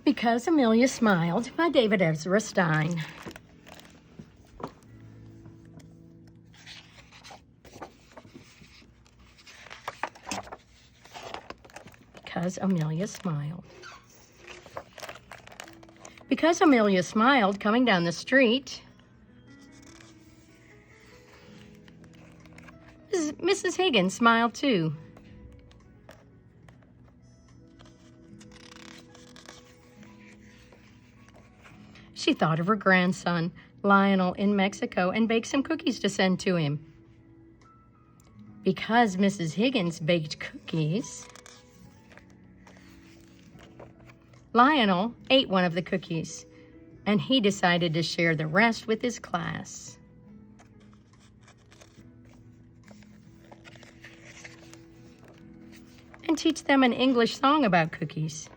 Because Amelia Smiled by David Ezra Stein. Because Amelia smiled. Because Amelia smiled coming down the street, Mrs. Higgins smiled too. She thought of her grandson, Lionel, in Mexico and baked some cookies to send to him. Because Mrs. Higgins baked cookies, Lionel ate one of the cookies, and he decided to share the rest with his class. And teach them an English song about cookies.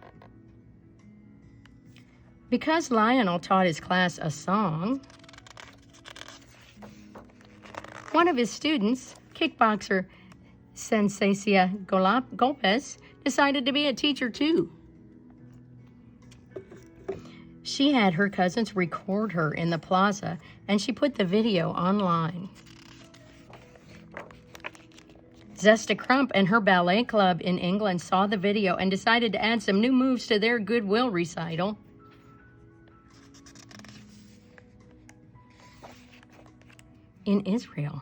Because Lionel taught his class a song, one of his students, kickboxer Sensacia Golpes, decided to be a teacher too. She had her cousins record her in the plaza, and she put the video online. Zesta Crump and her ballet club in England saw the video and decided to add some new moves to their goodwill recital. In Israel,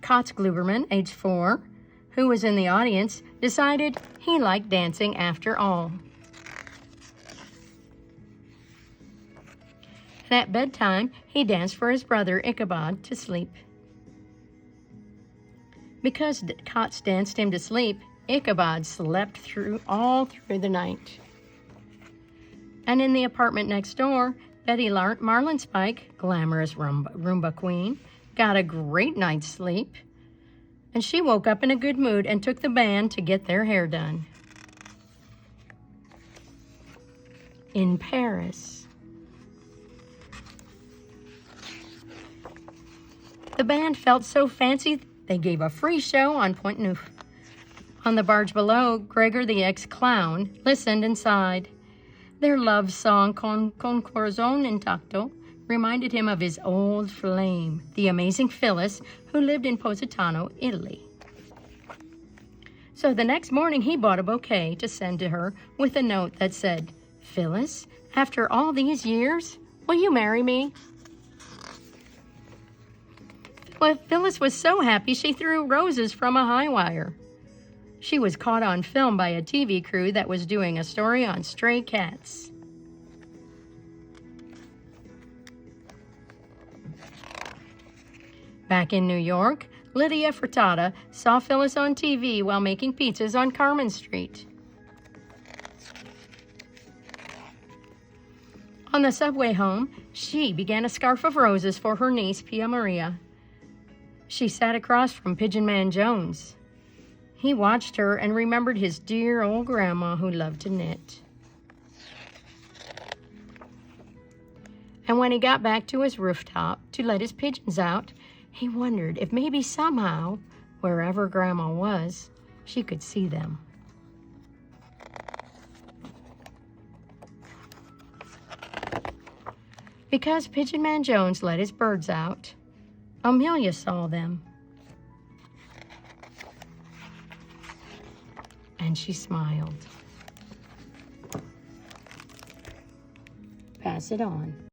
Kotz Gluberman, age 4, who was in the audience, decided he liked dancing after all. And at bedtime, he danced for his brother Ichabod to sleep. Because Kotz danced him to sleep, Ichabod slept all through the night. And in the apartment next door, Betty Marlinspike, glamorous Roomba queen, got a great night's sleep. And she woke up in a good mood and took the band to get their hair done. In Paris, the band felt so fancy they gave a free show on Point Neuf. On the barge below, Gregor the ex-clown listened and sighed. Their love song, Con Corazon Intacto, reminded him of his old flame, the amazing Phyllis, who lived in Positano, Italy. So the next morning, he bought a bouquet to send to her with a note that said, "Phyllis, after all these years, will you marry me?" Well, Phyllis was so happy she threw roses from a high wire. She was caught on film by a TV crew that was doing a story on stray cats. Back in New York, Lydia Frittata saw Phyllis on TV while making pizzas on Carmen Street. On the subway home, she began a scarf of roses for her niece, Pia Maria. She sat across from Pigeon Man Jones. He watched her and remembered his dear old grandma who loved to knit. And when he got back to his rooftop to let his pigeons out, he wondered if maybe somehow, wherever Grandma was, she could see them. Because Pigeon Man Jones let his birds out, Amelia saw them. And she smiled. Pass it on.